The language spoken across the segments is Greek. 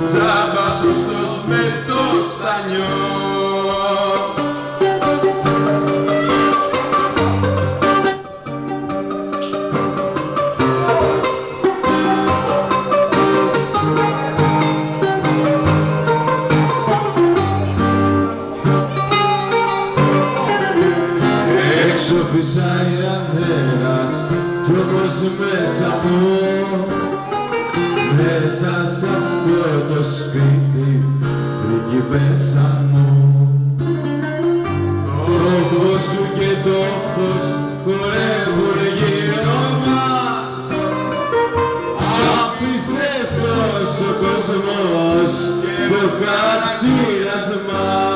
τζάμπα σωστός με το στανιό. Έξω φυσάει αέρας κι όμως μέσα μου, μέσα σ' αυτό το σπίτι, πριγκιπέσσα μου, το φως σου και το φως χορεύουν γύρω μας. Απίστευτος ο κόσμος και ο χαρακτήρας μας.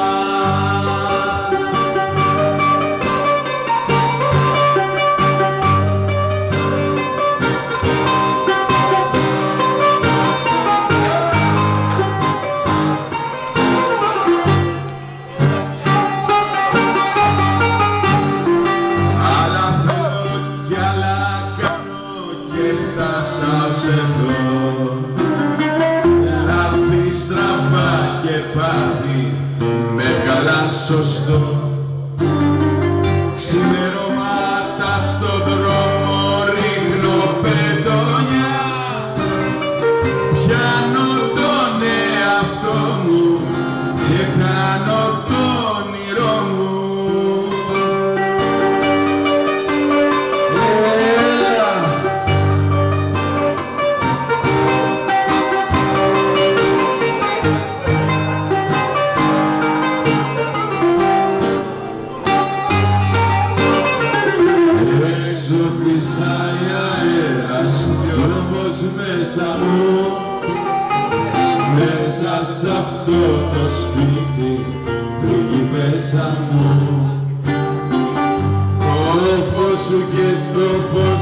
Λάθη, στραβά και πάθη με καλάν σωστό. Ξημερώματα στο δρόμο ρίχνω πεντόνια, πιάνω τον εαυτό μου και χάνω το όνειρό μου. Φυσάει αέρας κι όμως μέσα μου, μέσα σ' αυτό το σπίτι, πριγκιπέσσα μου, το φως σου και το φως